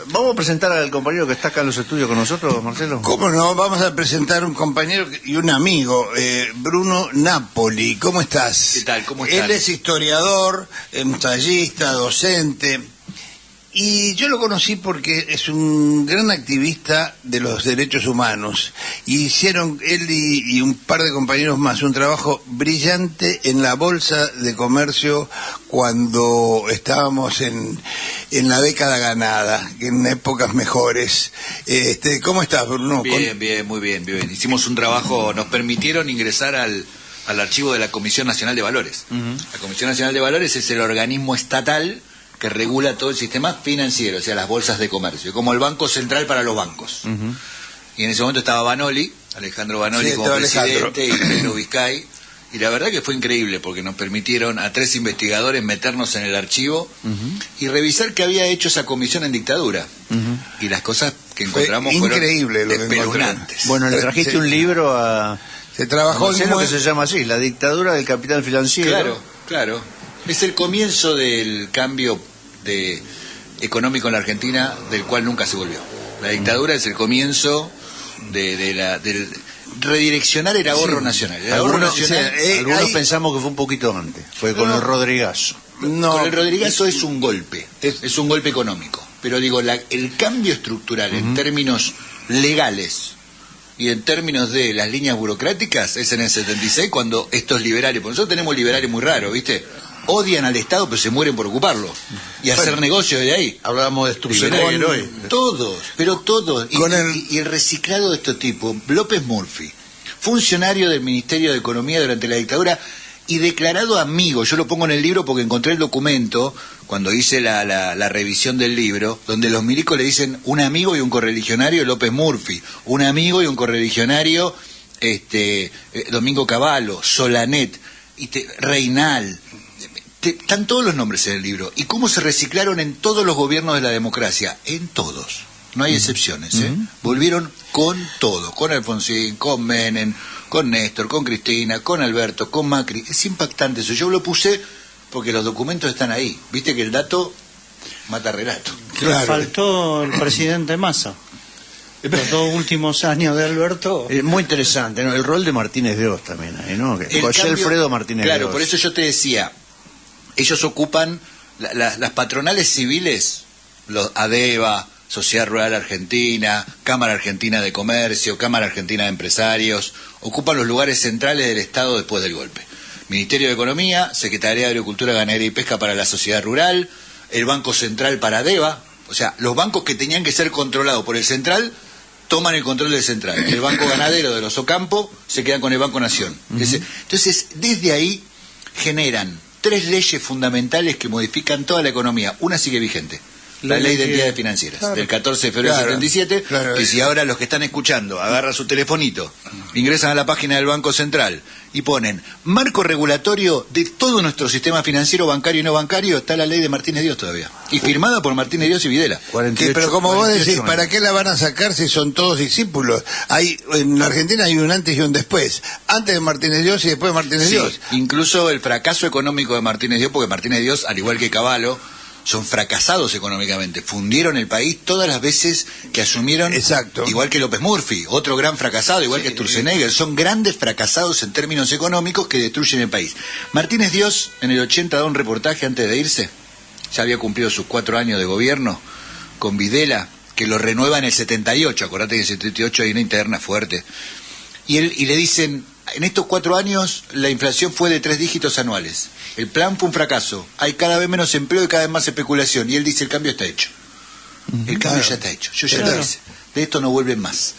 Vamos a presentar al compañero que está acá en los estudios con nosotros, Marcelo. ¿Cómo no? Vamos a presentar un compañero y un amigo, Bruno Napoli. ¿Cómo estás? ¿Qué tal? ¿Cómo estás? Él es historiador, ensayista, docente. Y yo lo conocí porque es un gran activista de los derechos humanos. Y hicieron él y un par de compañeros más un trabajo brillante en la Bolsa de Comercio cuando estábamos en la década ganada, en épocas mejores. ¿Cómo estás, Bruno? Bien, muy bien. Hicimos un trabajo, nos permitieron ingresar al archivo de la Comisión Nacional de Valores. La Comisión Nacional de Valores es el organismo estatal que regula todo el sistema financiero, o sea, las bolsas de comercio, como el Banco Central para los bancos. Y en ese momento estaba Banoli, Alejandro Banoli, sí, como presidente, y Pedro Vizcay, y la verdad que fue increíble, porque nos permitieron a 3 investigadores meternos en el archivo y revisar qué había hecho esa comisión en dictadura. Y las cosas que encontramos fueron espeluznantes. Bueno, le trajiste un libro a... Se trabajó en lo que se llama así, La dictadura del capital financiero. Claro. Es el comienzo del cambio económico en la Argentina, del cual nunca se volvió. La dictadura es el comienzo del redireccionar el ahorro nacional. Algunos pensamos que fue un poquito antes, fue con el Rodrigazo. No, con el Rodrigazo es un golpe, es un golpe económico. Pero digo, el cambio estructural en términos legales y en términos de las líneas burocráticas es en el 76, cuando estos liberales, porque nosotros tenemos liberales muy raros, ¿viste? Odian al Estado, pero se mueren por ocuparlo y hacer negocios de ahí. Hablábamos de Sturzenegger hoy. Todos. Y el reciclado de este tipo, López Murphy, funcionario del Ministerio de Economía durante la dictadura y declarado amigo. Yo lo pongo en el libro porque encontré el documento cuando hice la revisión del libro, donde los milicos le dicen un amigo y un correligionario López Murphy, un amigo y un correligionario Domingo Cavallo, Solanet, Reinal. Están todos los nombres en el libro. ¿Y cómo se reciclaron en todos los gobiernos de la democracia? En todos. No hay excepciones, Volvieron con todo. Con Alfonsín, con Menem, con Néstor, con Cristina, con Alberto, con Macri. Es impactante eso. Yo lo puse porque los documentos están ahí. Viste que el dato mata relato. Claro. Faltó el presidente Massa. Los 2 últimos años de Alberto. Muy interesante, ¿no? El rol de Martínez de Oz también ahí, ¿no? José Alfredo Martínez de Oz. Claro, por eso yo te decía, ellos ocupan las patronales civiles, los ADEVA, Sociedad Rural Argentina, Cámara Argentina de Comercio, Cámara Argentina de Empresarios, ocupan los lugares centrales del Estado después del golpe. Ministerio de Economía, Secretaría de Agricultura, Ganadería y Pesca para la Sociedad Rural, el Banco Central para ADEVA, o sea, los bancos que tenían que ser controlados por el Central toman el control del Central. El Banco Ganadero de los Ocampo se quedan con el Banco Nación. Entonces, desde ahí generan 3 leyes fundamentales que modifican toda la economía. Una sigue vigente. La Ley de Entidades Financieras, del 14 de febrero del 77, que si ahora los que están escuchando agarran su telefonito, ingresan a la página del Banco Central y ponen marco regulatorio de todo nuestro sistema financiero, bancario y no bancario, está la ley de Martínez Dios todavía. Y firmada por Martínez Dios y Videla. 48, pero como vos decís, ¿para qué la van a sacar si son todos discípulos? En la Argentina hay un antes y un después. Antes de Martínez Dios y después de Martínez Dios. Incluso el fracaso económico de Martínez Dios, porque Martínez Dios, al igual que Cavallo, son fracasados económicamente, fundieron el país todas las veces que asumieron. Exacto. Igual que López Murphy, otro gran fracasado, igual que Sturzenegger, son grandes fracasados en términos económicos que destruyen el país. Martínez Dios en el 80 da un reportaje antes de irse, ya había cumplido sus 4 años de gobierno con Videla, que lo renueva en el 78, acordate que en el 78 hay una interna fuerte, y le dicen, en estos 4 años la inflación fue de 3 dígitos anuales. El plan fue un fracaso. Hay cada vez menos empleo y cada vez más especulación. Y él dice, el cambio está hecho. El cambio ya está hecho. Yo ya lo hice. De esto no vuelven más.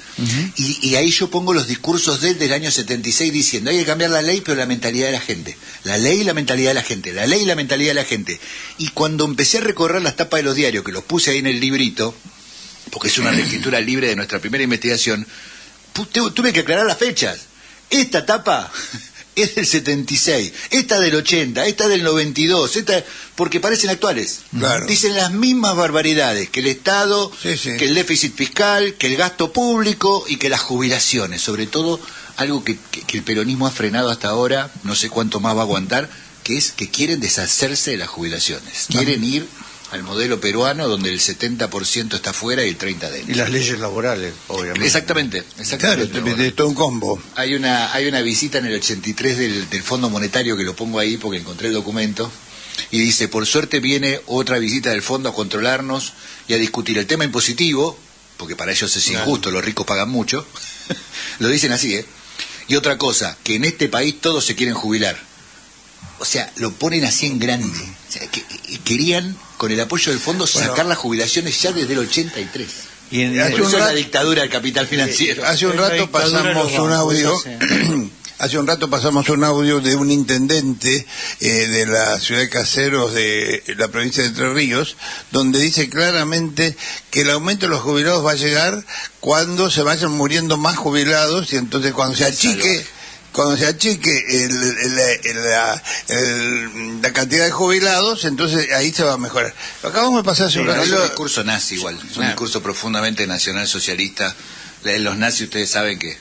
Y ahí yo pongo los discursos de él del año 76 diciendo, hay que cambiar la ley, pero la mentalidad de la gente. La ley y la mentalidad de la gente. La ley y la mentalidad de la gente. Y cuando empecé a recorrer las tapas de los diarios, que los puse ahí en el librito, porque es una reescritura libre de nuestra primera investigación, tuve que aclarar las fechas. Esta tapa es del 76, esta del 80, esta del 92, porque parecen actuales. Claro. Dicen las mismas barbaridades que el Estado, que el déficit fiscal, que el gasto público y que las jubilaciones. Sobre todo, algo que el peronismo ha frenado hasta ahora, no sé cuánto más va a aguantar, que es que quieren deshacerse de las jubilaciones. Quieren ir al modelo peruano, donde el 70% está fuera y el 30% dentro. Y las leyes laborales, obviamente. Exactamente. Claro, de todo un combo. Hay una visita en el 83 del Fondo Monetario, que lo pongo ahí porque encontré el documento, y dice: por suerte viene otra visita del fondo a controlarnos y a discutir el tema impositivo, porque para ellos es injusto, los ricos pagan mucho. Lo dicen así, ¿eh? Y otra cosa, que en este país todos se quieren jubilar. O sea, lo ponen así en grande. O sea, que querían, con el apoyo del fondo, sacar las jubilaciones ya desde el 83. Y en, Eso es la dictadura del capital financiero. Hace un rato pasamos un audio. Hace un rato pasamos un audio de un intendente de la ciudad de Caseros, de la provincia de Entre Ríos, donde dice claramente que el aumento de los jubilados va a llegar cuando se vayan muriendo más jubilados, y entonces cuando se achique la cantidad de jubilados, entonces ahí se va a mejorar. Acabamos de pasar hace un rato. Es un discurso nazi igual, es un discurso profundamente nacionalsocialista. Los nazis, ustedes saben que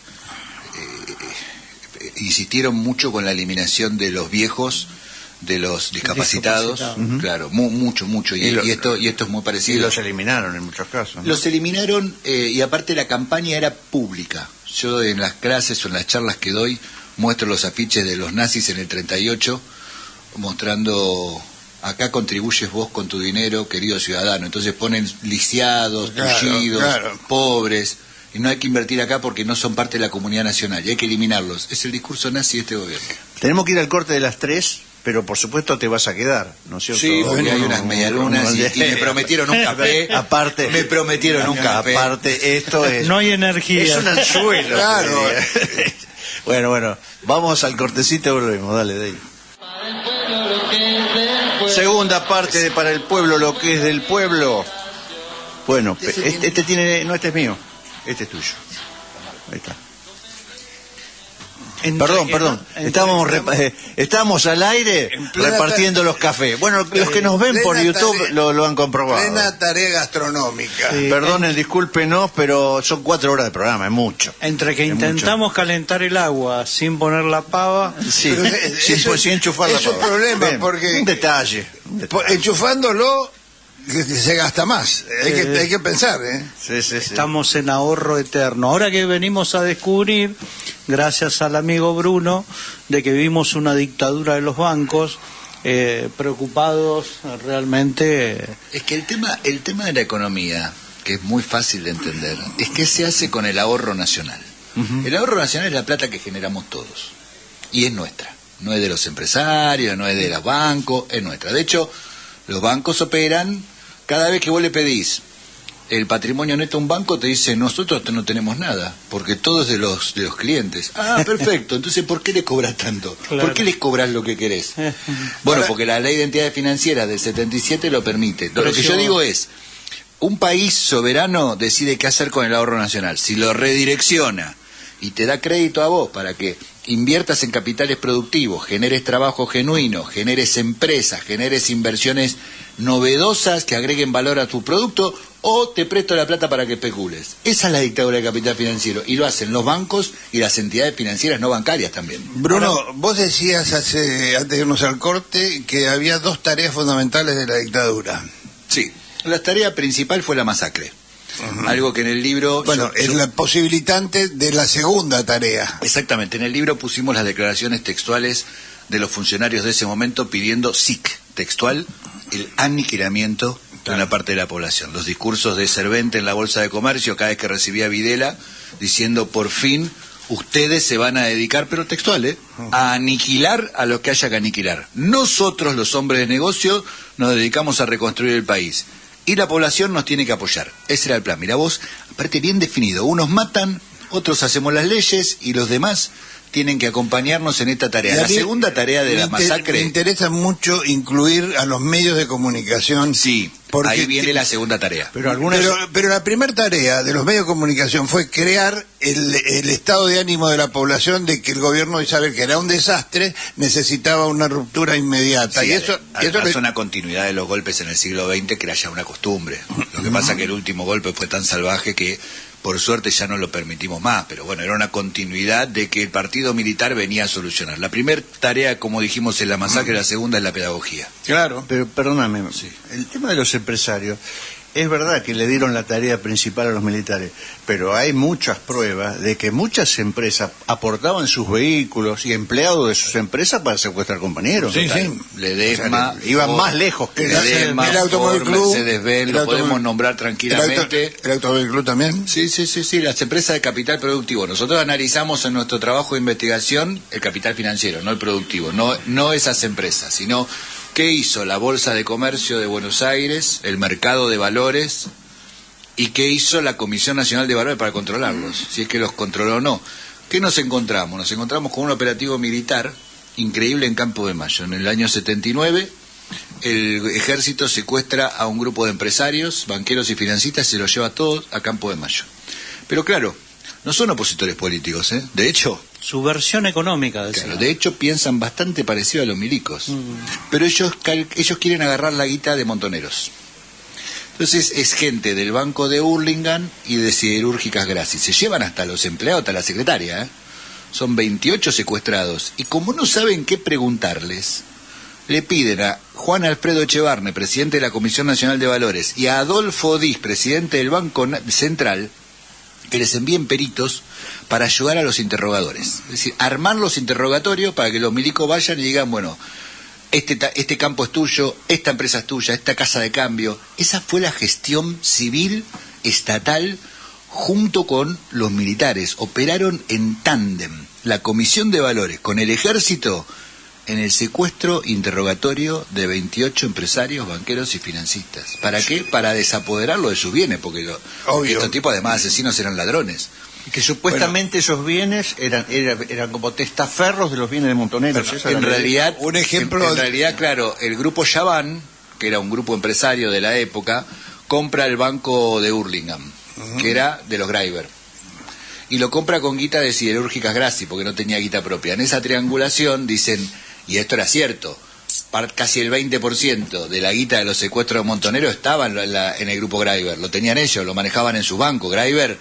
insistieron mucho con la eliminación de los viejos, de los discapacitados, claro, mucho, y esto es muy parecido. Y los eliminaron en muchos casos, ¿no? Los eliminaron, y aparte la campaña era pública. Yo en las clases o en las charlas que doy muestro los afiches de los nazis en el 38, mostrando: acá contribuyes vos con tu dinero, querido ciudadano. Entonces ponen lisiados, tullidos, pobres, y no hay que invertir acá porque no son parte de la comunidad nacional, y hay que eliminarlos. Es el discurso nazi de este gobierno. Tenemos que ir al corte de las 3, pero por supuesto te vas a quedar, ¿no es cierto? Sí, porque hay unas medialunas y me prometieron un café. Aparte, me prometieron un café. Aparte, esto es... No hay energía. Es un anzuelo. Claro. Bueno, vamos al cortecito y volvemos. Dale, de ahí. Segunda parte de Para el Pueblo, lo que es del pueblo. Bueno, este tiene... No, este es mío. Este es tuyo. Ahí está. Perdón. Estamos al aire repartiendo los cafés. Bueno, los que nos ven por YouTube lo han comprobado. Plena tarea gastronómica. Sí. Perdonen, discúlpenos, pero son 4 horas de programa, es mucho. Entre que intentamos calentar el agua sin poner la pava. Sí, sin enchufar la pava. Es un problema, porque... Un detalle. Enchufándolo se gasta más. Hay que pensar, ¿eh? Sí. Estamos en ahorro eterno. Ahora que venimos a descubrir, gracias al amigo Bruno, de que vivimos una dictadura de los bancos, preocupados realmente. Es que el tema de la economía, que es muy fácil de entender, es que se hace con el ahorro nacional. El ahorro nacional es la plata que generamos todos, y es nuestra. No es de los empresarios, no es de los bancos, es nuestra. De hecho, los bancos operan, cada vez que vos le pedís el patrimonio neto a un banco, te dice: nosotros no tenemos nada, porque todo es de los clientes. Ah, perfecto, entonces ¿por qué le cobras tanto? Claro. ¿Por qué les cobras lo que querés? Bueno, porque la ley de entidades financieras del 77 lo permite. Lo que yo digo es: un país soberano decide qué hacer con el ahorro nacional. Si lo redirecciona y te da crédito a vos para que inviertas en capitales productivos, generes trabajo genuino, generes empresas, generes inversiones novedosas que agreguen valor a tu producto, o te presto la plata para que especules. Esa es la dictadura del capital financiero, y lo hacen los bancos y las entidades financieras no bancarias también. Bruno, vos decías antes de irnos al corte que había 2 tareas fundamentales de la dictadura. Sí, la tarea principal fue la masacre. Algo que en el libro... Bueno, es la posibilitante de la segunda tarea. Exactamente, en el libro pusimos las declaraciones textuales de los funcionarios de ese momento pidiendo textual, el aniquilamiento de una parte de la población. Los discursos de Servente en la Bolsa de Comercio, cada vez que recibía Videla, diciendo: por fin ustedes se van a dedicar, pero textual, a aniquilar a los que haya que aniquilar. Nosotros, los hombres de negocio, nos dedicamos a reconstruir el país. Y la población nos tiene que apoyar. Ese era el plan. Mira vos, aparte bien definido. Unos matan, otros hacemos las leyes, y los demás tienen que acompañarnos en esta tarea. La segunda tarea de la masacre... Me interesa mucho incluir a los medios de comunicación. Sí, porque ahí viene la segunda tarea. Pero la primera tarea de los medios de comunicación fue crear el estado de ánimo de la población de que el gobierno, de saber que era un desastre, necesitaba una ruptura inmediata. Sí, y eso es una continuidad de los golpes en el siglo XX, que era ya una costumbre. Lo que pasa es que el último golpe fue tan salvaje que por suerte ya no lo permitimos más, pero bueno, era una continuidad de que el partido militar venía a solucionar. La primera tarea, como dijimos, es la masacre, la segunda es la pedagogía. Claro. Pero perdóname, el tema de los empresarios. Es verdad que le dieron la tarea principal a los militares, pero hay muchas pruebas de que muchas empresas aportaban sus vehículos y empleados de sus empresas para secuestrar compañeros. Sí, sí. Ledesma, Iban más lejos que Ledesma, el Automóvil Ford, Club, Mercedes-Benz, lo podemos nombrar tranquilamente. ¿El Automóvil Club también? Sí, las empresas de capital productivo. Nosotros analizamos en nuestro trabajo de investigación el capital financiero, no el productivo, no esas empresas, sino qué hizo la Bolsa de Comercio de Buenos Aires, el mercado de valores, y qué hizo la Comisión Nacional de Valores para controlarlos, si es que los controló o no. ¿Qué nos encontramos? Nos encontramos con un operativo militar increíble en Campo de Mayo. En el año 79, el ejército secuestra a un grupo de empresarios, banqueros y financistas y se los lleva todos a Campo de Mayo. Pero claro, no son opositores políticos, ¿eh? De hecho, Subversión económica, decía. claro, de hecho piensan bastante parecido a los milicos. Pero ellos quieren agarrar la guita de montoneros. Entonces es gente del Banco de Hurlingham y de Siderúrgicas Grassi. Se llevan hasta los empleados, hasta la secretaria, ¿eh? Son 28 secuestrados. Y como no saben qué preguntarles, le piden a Juan Alfredo Echevarne, presidente de la Comisión Nacional de Valores, y a Adolfo Diz, presidente del Banco Central, que les envíen peritos para ayudar a los interrogadores. Es decir, armar los interrogatorios para que los milicos vayan y digan, bueno, este campo es tuyo, esta empresa es tuya, esta casa de cambio. Esa fue la gestión civil estatal junto con los militares. Operaron en tándem la Comisión de Valores con el Ejército en el secuestro interrogatorio de 28 empresarios, banqueros y financistas. ¿Para qué? Para desapoderarlo de sus bienes, porque estos tipos además de asesinos eran ladrones. Que supuestamente esos bienes eran como testaferros de los bienes de montoneros. En realidad, un ejemplo. En realidad, claro, el grupo Yaván, que era un grupo empresario de la época, compra el banco de Hurlingham, que era de los Greiber. Y lo compra con guita de Siderúrgicas Grassi, porque no tenía guita propia. En esa triangulación dicen, y esto era cierto, casi el 20% de la guita de los secuestros de montoneros estaba en el grupo Greiber. Lo tenían ellos, lo manejaban en su banco. Greiber,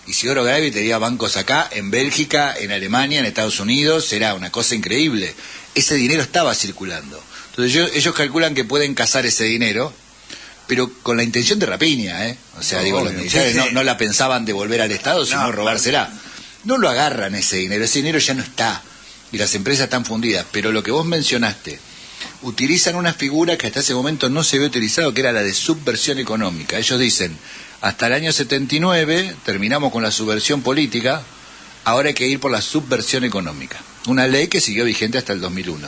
Isidoro Greiber tenía bancos acá, en Bélgica, en Alemania, en Estados Unidos. Era una cosa increíble. Ese dinero estaba circulando. Entonces ellos calculan que pueden cazar ese dinero, pero con la intención de rapiña, ¿eh? O sea, digo, los militares no la pensaban devolver al Estado, sino robársela. No lo agarran ese dinero ya no está. Y las empresas están fundidas. Pero lo que vos mencionaste, utilizan una figura que hasta ese momento no se había utilizado, que era la de subversión económica. Ellos dicen, hasta el año 79 terminamos con la subversión política, ahora hay que ir por la subversión económica. Una ley que siguió vigente hasta el 2001.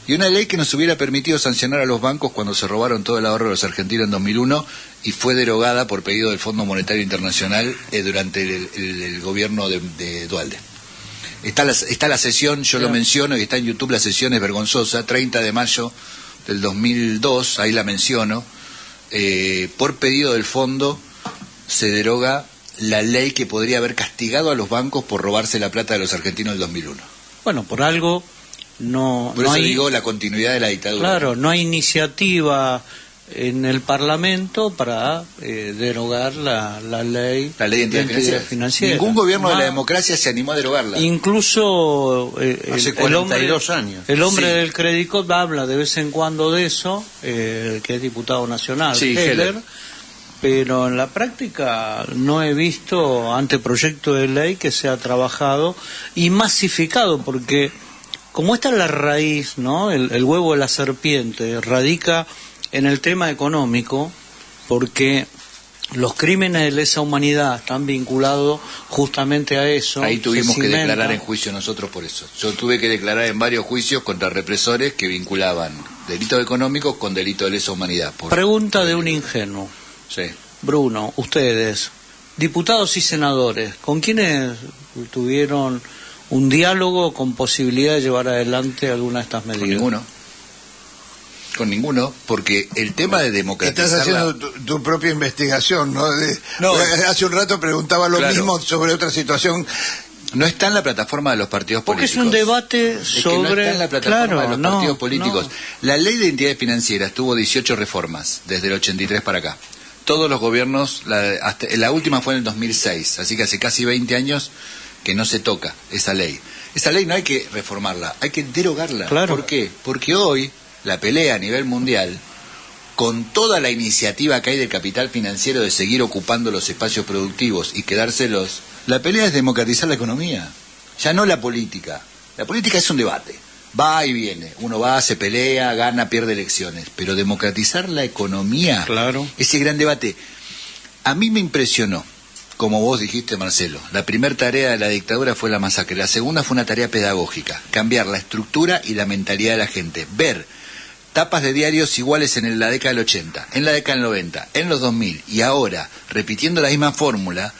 Y una ley que nos hubiera permitido sancionar a los bancos cuando se robaron todo el ahorro de los argentinos en 2001 y fue derogada por pedido del Fondo Monetario Internacional durante el gobierno de Duhalde. Está la sesión, yo lo menciono, y está en YouTube, la sesión es vergonzosa, 30 de mayo del 2002, ahí la menciono. Por pedido del fondo se deroga la ley que podría haber castigado a los bancos por robarse la plata de los argentinos del 2001. Bueno, por algo por eso digo la continuidad de la dictadura. Claro, no hay iniciativa en el Parlamento para derogar la ley de identidad financiera. Ningún gobierno de la democracia se animó a derogarla. Incluso hace 42 años. El hombre del Credicop habla de vez en cuando de eso, que es diputado nacional, Heller, pero en la práctica no he visto anteproyecto de ley que sea trabajado y masificado, porque como esta es la raíz, ¿no? El huevo de la serpiente radica en el tema económico, porque los crímenes de lesa humanidad están vinculados justamente a eso. Ahí tuvimos que declarar en juicio nosotros por eso. Yo tuve que declarar en varios juicios contra represores que vinculaban delitos económicos con delitos de lesa humanidad. Pregunta de un ingenuo. Sí. Bruno, ustedes, diputados y senadores, ¿con quiénes tuvieron un diálogo con posibilidad de llevar adelante alguna de estas medidas? Con ninguno, porque el tema de democratizar... Estás haciendo tu propia investigación, ¿no? Hace un rato preguntaba lo mismo sobre otra situación. No está en la plataforma de los partidos políticos. Porque es un debate sobre... no está en la plataforma de los partidos políticos. No. La ley de entidades financieras tuvo 18 reformas desde el 83 para acá. Todos los gobiernos, la última fue en el 2006, así que hace casi 20 años que no se toca esa ley. Esa ley no hay que reformarla, hay que derogarla. Claro. ¿Por qué? Porque hoy la pelea a nivel mundial con toda la iniciativa que hay del capital financiero de seguir ocupando los espacios productivos y quedárselos, la pelea es democratizar la economía, ya no la política. La política es un debate, va y viene, uno va, se pelea, gana, pierde elecciones, pero democratizar la economía, claro, ese gran debate. A mí me impresionó, como vos dijiste, Marcelo, la primera tarea de la dictadura fue la masacre, la segunda fue una tarea pedagógica, cambiar la estructura y la mentalidad de la gente, ver tapas de diarios iguales en la década del 80, en la década del 90, en los 2000 y ahora, repitiendo la misma fórmula,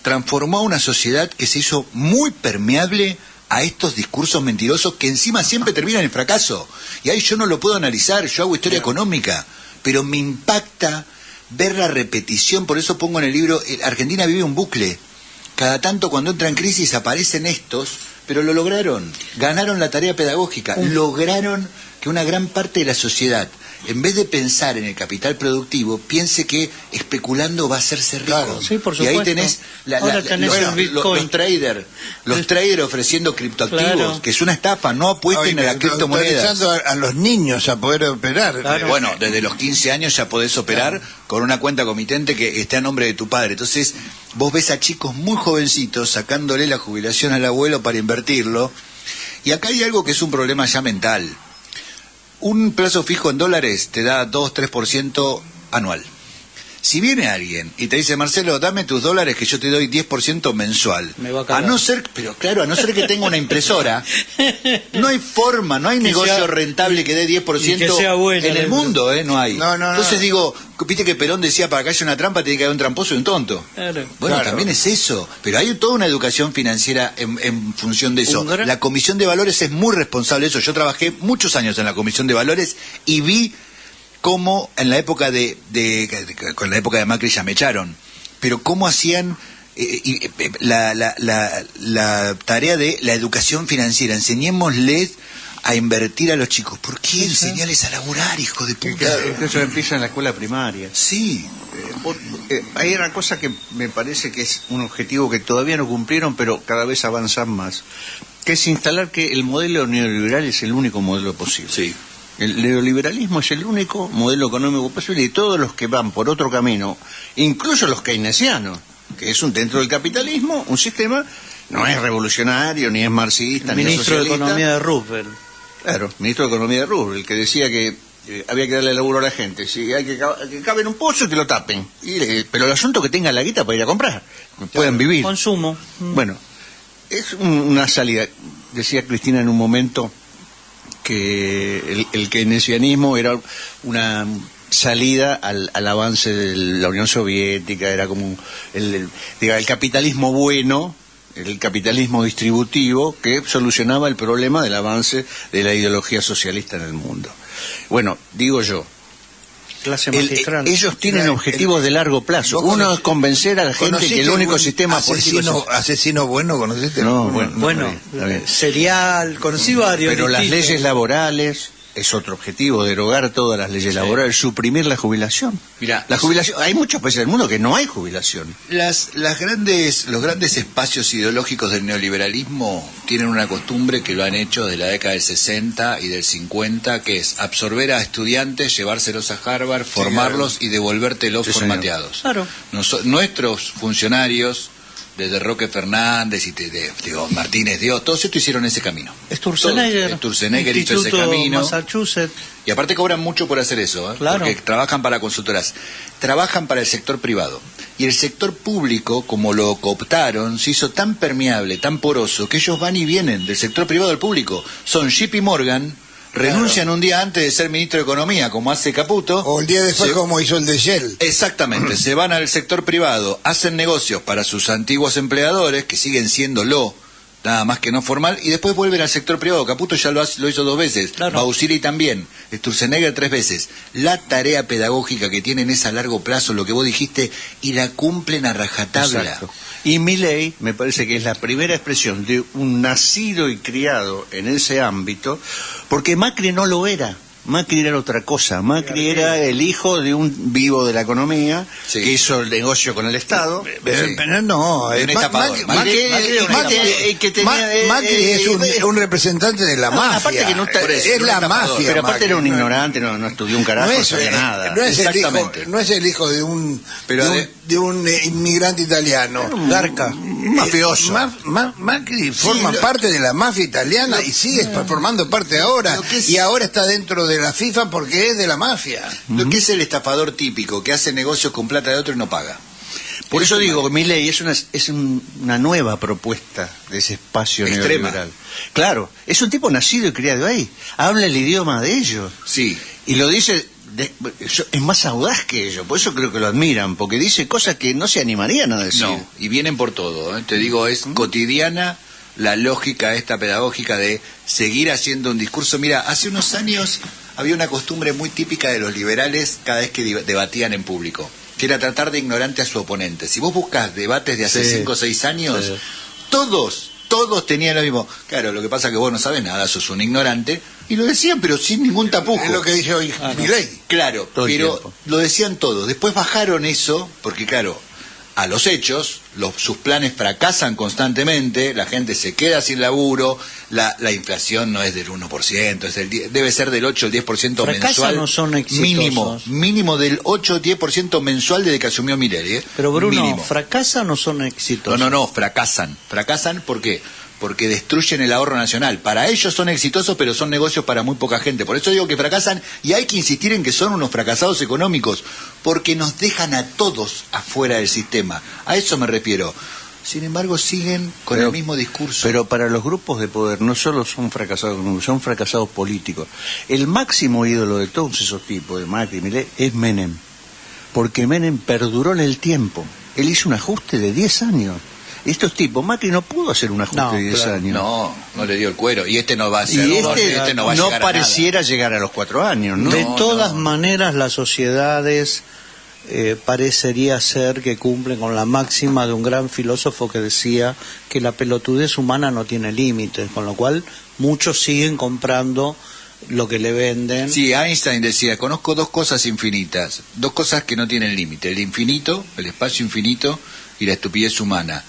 transformó a una sociedad que se hizo muy permeable a estos discursos mentirosos que encima siempre terminan en fracaso. Y ahí yo no lo puedo analizar, yo hago historia económica, pero me impacta ver la repetición, por eso pongo en el libro, Argentina vive un bucle. Cada tanto cuando entra en crisis aparecen estos, pero lo lograron, ganaron la tarea pedagógica, lograron que una gran parte de la sociedad, en vez de pensar en el capital productivo, piense que especulando va a hacerse rico. Claro, sí, por y supuesto. ahí tenés, Bitcoin. los traders ofreciendo criptoactivos, Claro, que es una estafa, no apuesten a las criptomonedas. Autorizando a los niños a poder operar. Claro. Bueno, desde los 15 años ya podés operar con una cuenta comitente que esté a nombre de tu padre. Entonces, vos ves a chicos muy jovencitos sacándole la jubilación al abuelo para invertirlo. Y acá hay algo que es un problema ya mental. Un plazo fijo en dólares te da 2-3% anual. Si viene alguien y te dice, Marcelo, dame tus dólares que yo te doy 10% mensual, me va a cagar. no ser que tenga una impresora, no hay forma, no hay negocio rentable que dé 10% que sea buena en el mundo, no hay. No. Entonces digo, viste que Perón decía, para que haya una trampa tiene que haber un tramposo y un tonto. Claro. Bueno, Claro. también es eso, pero hay toda una educación financiera en función de eso. La Comisión de Valores es muy responsable de eso. Yo trabajé muchos años en la Comisión de Valores y vi cómo en la época con la época de Macri ya me echaron, pero cómo hacían la tarea de la educación financiera. Enseñémosles a invertir a los chicos. ¿Por qué enseñarles a laburar, hijo de puta? Eso empieza en la escuela primaria. Sí. Hay una cosa que me parece que es un objetivo que todavía no cumplieron, pero cada vez avanzan más, que es instalar que el modelo neoliberal es el único modelo posible. Sí. El neoliberalismo es el único modelo económico posible y todos los que van por otro camino, incluso los keynesianos, que es dentro del capitalismo, un sistema, no es revolucionario, ni es marxista, ni es Ministro de socialista. Economía de Roosevelt. Claro, ministro de Economía de Roosevelt, que decía que había que darle laburo a la gente. Si hay que cabe en un pozo, que lo tapen. Pero el asunto es que tengan la guita para ir a comprar, puedan vivir. Consumo. Bueno, es una salida. Decía Cristina en un momento que el keynesianismo era una salida al avance de la Unión Soviética, era como el capitalismo bueno, el capitalismo distributivo que solucionaba el problema del avance de la ideología socialista en el mundo. Bueno, digo yo, Clase magistral. ellos tienen objetivos de largo plazo. Uno es convencer a la gente que el único sistema político... ¿Asesino bueno conociste? No, Bueno, está bien. serial, conocí varios. Pero las distintos. leyes laborales es otro objetivo, derogar todas las leyes laborales, suprimir la jubilación. Mirá, La jubilación, hay muchos países del mundo que no hay jubilación. Los grandes espacios ideológicos del neoliberalismo tienen una costumbre que lo han hecho desde la década del 60 y del 50, que es absorber a estudiantes, llevárselos a Harvard, formarlos y devolvértelos Sí, señor. formateados. Claro. Nuestros funcionarios, desde Roque Fernández y Martínez Dios, todos estos hicieron ese camino. Sturzenegger. Sturzenegger hizo ese Instituto camino. Massachusetts. Y aparte cobran mucho por hacer eso, Claro. porque trabajan para consultoras, trabajan para el sector privado. Y el sector público, como lo cooptaron, se hizo tan permeable, tan poroso, que ellos van y vienen del sector privado al público. Son JP Morgan, renuncian un día antes de ser ministro de Economía, como hace Caputo. O el día después, como hizo el de Shell. Exactamente, se van al sector privado, hacen negocios para sus antiguos empleadores, que siguen siéndolo, nada más que no formal, y después vuelven al sector privado. Caputo ya lo hizo 2 veces, Claro. Bausili también, Sturzenegger 3 veces. La tarea pedagógica que tienen es a largo plazo, lo que vos dijiste, y la cumplen a rajatabla. Exacto. Y Milei me parece que es la primera expresión de un nacido y criado en ese ámbito, porque Macri no lo era. Macri era otra cosa. Macri era el hijo de un vivo de la economía Sí. que hizo el negocio con el Estado. Pero no, Un estafador. Macri es un representante de la mafia. Aparte que no está- Por eso, es un la estafador. mafia. Pero aparte Macri. era un ignorante, no estudió un carajo, no sabía nada. No es Exactamente. el hijo de un, Pero de un inmigrante italiano. Garca, mafioso. Macri forma parte de la mafia italiana y sigue formando parte ahora. Lo que es- Y ahora está dentro de la FIFA porque es de la mafia. Lo que es el estafador típico, que hace negocios con plata de otro y no paga. Por eso digo, Milei es una nueva propuesta de ese espacio Extrema. neoliberal. Claro, es un tipo nacido y criado ahí. Habla el idioma de ellos. Sí. Y lo dice, es más audaz que ellos. Por eso creo que lo admiran, porque dice cosas que no se animarían a decir. No, y vienen por todo, ¿eh? Te digo, es cotidiana la lógica esta pedagógica de seguir haciendo un discurso. Mira, hace unos años había una costumbre muy típica de los liberales cada vez que debatían en público, que era tratar de ignorante a su oponente. Si vos buscas debates de hace Sí. 5 o 6 años, Sí. todos tenían lo mismo. Claro, lo que pasa es que vos no sabés nada, sos un ignorante, y lo decían, pero sin ningún tapujo. Es lo que dice hoy Milei. Claro, Todo el pero tiempo. lo decían todos. Después bajaron eso, porque claro, a los hechos, sus planes fracasan constantemente, la gente se queda sin laburo, la inflación no es del 1%, debe ser del 8 o el 10% Fracasan mensual. o son exitosos. Mínimo del 8 o 10% mensual desde que asumió Milei. Pero Bruno, Mínimo. ¿fracasan o son exitosos? No, fracasan. Fracasan ¿por qué? Porque destruyen el ahorro nacional. Para ellos son exitosos, pero son negocios para muy poca gente. Por eso digo que fracasan, y hay que insistir en que son unos fracasados económicos, porque nos dejan a todos afuera del sistema. A eso me refiero. Sin embargo, siguen con el mismo discurso. Pero para los grupos de poder no solo son fracasados económicos, son fracasados políticos. El máximo ídolo de todos esos tipos, de Macri, Milei, es Menem. Porque Menem perduró en el tiempo. Él hizo un ajuste de 10 años. Estos tipos, Macri no pudo hacer un ajuste No, de 10 claro. años. No le dio el cuero. Y este no va a ser. Y este no va a no llegar a pareciera llegar a los 4 años, ¿no? De No, todas no. maneras, las sociedades parecería ser que cumplen con la máxima de un gran filósofo que decía que la pelotudez humana no tiene límites, con lo cual muchos siguen comprando lo que le venden. Sí, Einstein decía, conozco dos cosas infinitas, dos cosas que no tienen límite, el infinito, el espacio infinito y la estupidez humana.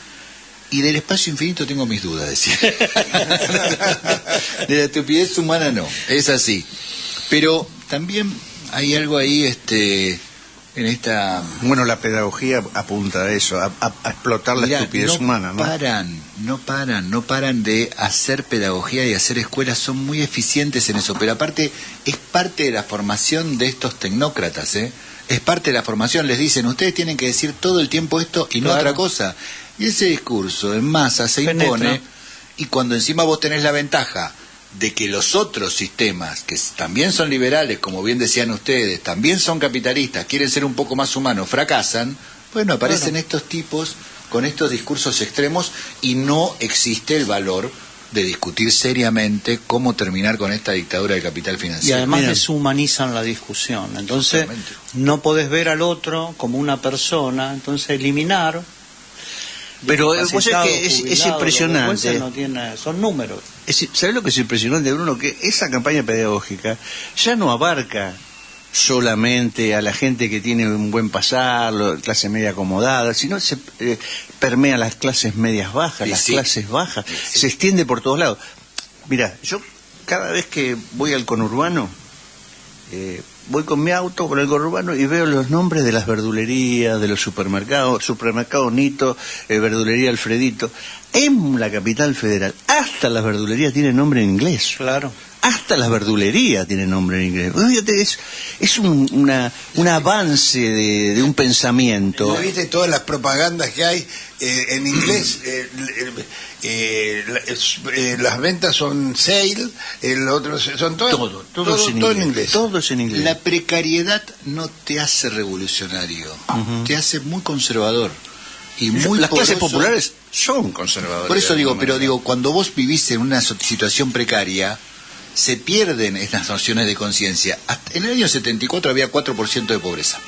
Y del espacio infinito tengo mis dudas, decía. De la estupidez humana no, es así. Pero también hay algo ahí en esta... Bueno, la pedagogía apunta a eso, a explotar la Mirá, estupidez humana, ¿no? No paran de hacer pedagogía y hacer escuelas, son muy eficientes en eso, pero aparte es parte de la formación de estos tecnócratas, ¿eh? Es parte de la formación, les dicen, ustedes tienen que decir todo el tiempo esto y no Claro. otra cosa. Y ese discurso en masa se Penetra. impone, y cuando encima vos tenés la ventaja de que los otros sistemas, que también son liberales, como bien decían ustedes, también son capitalistas, quieren ser un poco más humanos, fracasan, bueno, aparecen Claro. estos tipos con estos discursos extremos y no existe el valor de discutir seriamente cómo terminar con esta dictadura del capital Y financiero. además Miren. deshumanizan la discusión. Entonces, Totalmente. no podés ver al otro como una persona, entonces eliminar. Pero vos sabés que es Jubilado, impresionante. lo que fuese, no tiene, son números. ¿Sabés lo que es impresionante, Bruno? Que esa campaña pedagógica ya no abarca solamente a la gente que tiene un buen pasar, clase media acomodada, sino se permea las clases medias bajas, Y las sí. clases bajas, Sí. se extiende por todos lados. Mira, yo cada vez que voy al conurbano, voy con mi auto por el conurbano y veo los nombres de las verdulerías, de los supermercado Nito, verdulería Alfredito. En la capital federal, hasta las verdulerías tienen nombre en inglés. Claro. Hasta las verdulerías tienen nombre en inglés. Fíjate, es un avance de un pensamiento. ¿No viste todas las propagandas que hay en inglés? Las ventas son sale, el otro son todo en inglés. Todo es en inglés. La precariedad no te hace revolucionario, te hace muy conservador. Y muy las clases poroso. populares son conservadoras. Por eso de digo, alguna pero manera. digo, cuando vos vivís en una situación precaria, se pierden estas nociones de conciencia. En el año 74 había 4% de pobreza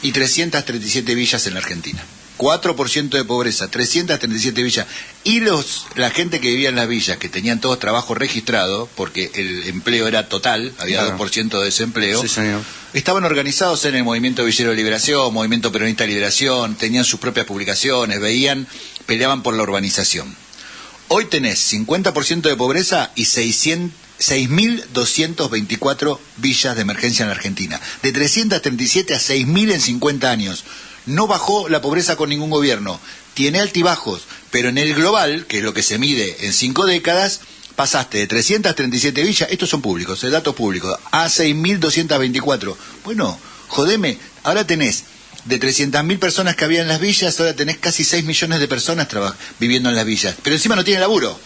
y 337 villas en la Argentina. 4% de pobreza, 337 villas. Y la gente que vivía en las villas, que tenían todos trabajo registrado, porque el empleo era total, había 2% de desempleo, sí, señor, estaban organizados en el Movimiento Villero de Liberación, Movimiento Peronista de Liberación, tenían sus propias publicaciones, peleaban por la urbanización. Hoy tenés 50% de pobreza y 6.224 villas de emergencia en la Argentina. De 337 a 6.000 en 50 años. No bajó la pobreza con ningún gobierno. Tiene altibajos, pero en el global, que es lo que se mide en 5 décadas, pasaste de 337 villas, estos son públicos, datos públicos, a 6.224. Bueno, jodeme, ahora tenés de 300.000 personas que había en las villas, ahora tenés casi 6 millones de personas viviendo en las villas. Pero encima no tienen laburo.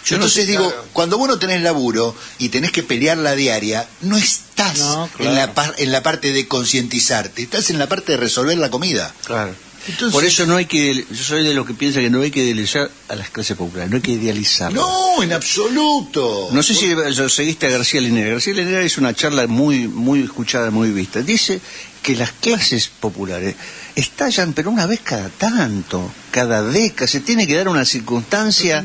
Entonces digo, cuando vos no tenés laburo y tenés que pelear la diaria, no estás en la parte de concientizarte, estás en la parte de resolver la comida. Claro. Entonces, por eso yo soy de los que piensa que no hay que idealizar a las clases populares, no hay que idealizarlas. No, en absoluto. No sé si seguiste a García Linera. García Linera hizo una charla muy escuchada, muy vista. Dice que las clases populares estallan, pero una vez cada tanto, cada década. Se tiene que dar una circunstancia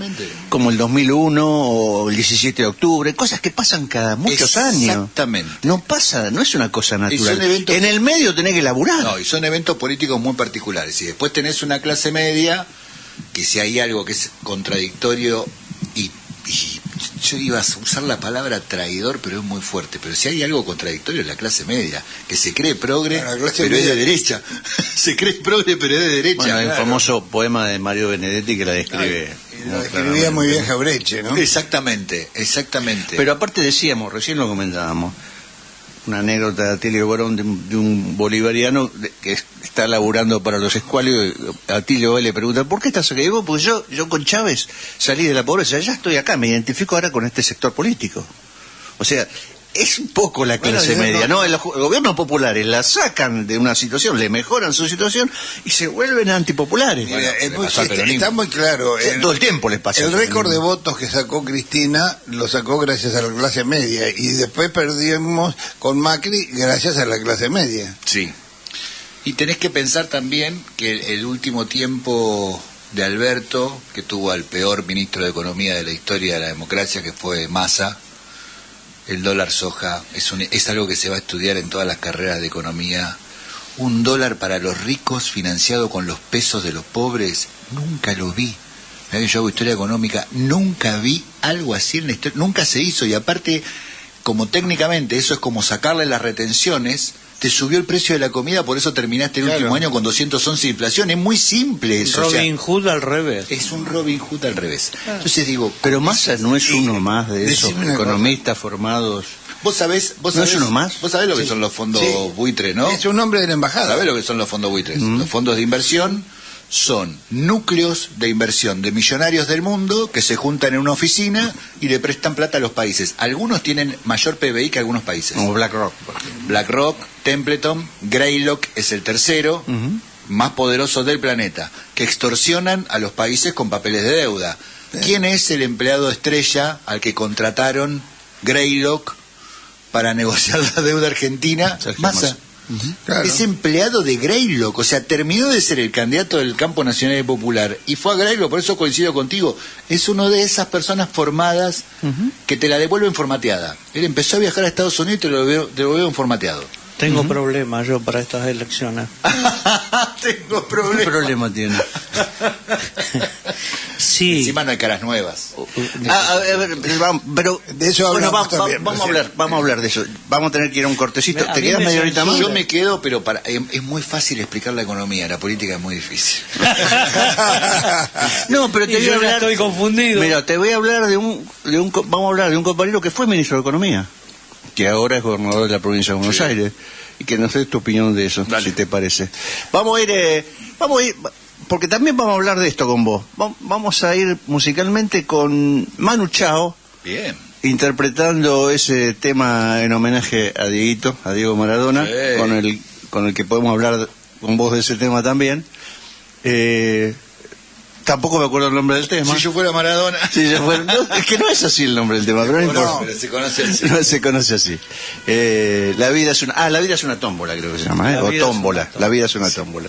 como el 2001 o el 17 de octubre, cosas que pasan cada muchos años. Exactamente. No pasa, no es una cosa natural. En el medio tenés que laburar. No, y son eventos políticos muy particulares. Y después tenés una clase media, que si hay algo que es contradictorio y yo iba a usar la palabra traidor, pero es muy fuerte, pero si hay algo contradictorio es la clase media, que se cree progre, pero es de derecha. Se cree progre, pero es de derecha. Bueno, el famoso poema de Mario Benedetti que la describe. Lo describía muy bien Jauretche, ¿no? Exactamente. Pero aparte decíamos, recién lo comentábamos, una anécdota de Atilio Borón de un bolivariano que está laburando para los escualios. Atilio va y le pregunta, ¿por qué estás aquí? Y vos, pues yo con Chávez salí de la pobreza, ya estoy acá, me identifico ahora con este sector político. O sea, es un poco la clase media, ¿no? Los gobiernos populares la sacan de una situación, le mejoran su situación y se vuelven antipopulares. Está muy claro. Todo el tiempo les pasa. El récord de votos que sacó Cristina lo sacó gracias a la clase media y después perdimos con Macri gracias a la clase media. Sí. Y tenés que pensar también que el último tiempo de Alberto, que tuvo al peor ministro de Economía de la historia de la democracia, que fue Massa, el dólar soja es algo que se va a estudiar en todas las carreras de economía. Un dólar para los ricos financiado con los pesos de los pobres, nunca lo vi. Mirá que yo hago historia económica, nunca vi algo así en la historia, nunca se hizo. Y aparte, como técnicamente eso es como sacarle las retenciones, te subió el precio de la comida, por eso terminaste el último año con 211 de inflación. Es muy simple eso. Robin Hood al revés. Es un Robin Hood al revés. Entonces digo, pero Massa no es uno más de esos economistas formados. ¿Vos sabés ¿No es uno más? Vos sabés lo que son los fondos buitres, ¿no? Es un nombre de la embajada. ¿Sabés lo que son los fondos buitres? Los fondos de inversión son núcleos de inversión de millonarios del mundo que se juntan en una oficina y le prestan plata a los países. Algunos tienen mayor PBI que algunos países. Como BlackRock. BlackRock, Templeton, Greylock es el tercero, más poderoso del planeta, que extorsionan a los países con papeles de deuda. ¿Quién es el empleado estrella al que contrataron Greylock para negociar la deuda argentina? Massa. Claro. Es empleado de Greylock, o sea, terminó de ser el candidato del campo nacional y popular y fue a Greylock, por eso coincido contigo, es uno de esas personas formadas que te la devuelven formateada. Él empezó a viajar a Estados Unidos y te lo devolvieron formateado. Tengo problemas yo para estas elecciones. Tengo problemas. ¿Qué problema tiene? Sí. Encima no hay caras nuevas. Pero de eso hablamos también. Vamos a hablar de eso. Vamos a tener que ir a un cortecito. ¿Te quedas media horita más? Yo me quedo, pero es muy fácil explicar la economía. La política es muy difícil. No, pero te voy a hablar. Estoy confundido. Mira, te voy a hablar vamos a hablar de un compañero que fue ministro de Economía, que ahora es gobernador de la provincia de Buenos Aires, y que nos dé tu opinión de eso, si te parece. Vamos a ir, porque también vamos a hablar de esto con vos. Vamos a ir musicalmente con Manu Chao, bien, interpretando ese tema en homenaje a Dieguito, a Diego Maradona, sí, con el que podemos hablar con vos de ese tema también. Tampoco me acuerdo el nombre del tema. Si yo fuera Maradona. Si yo fuera, no, es que no es así el nombre del tema, pero no importa. Pero se conoce así. No se conoce así. La vida es una tómbola, creo que se llama, o tómbola. La vida es una tómbola.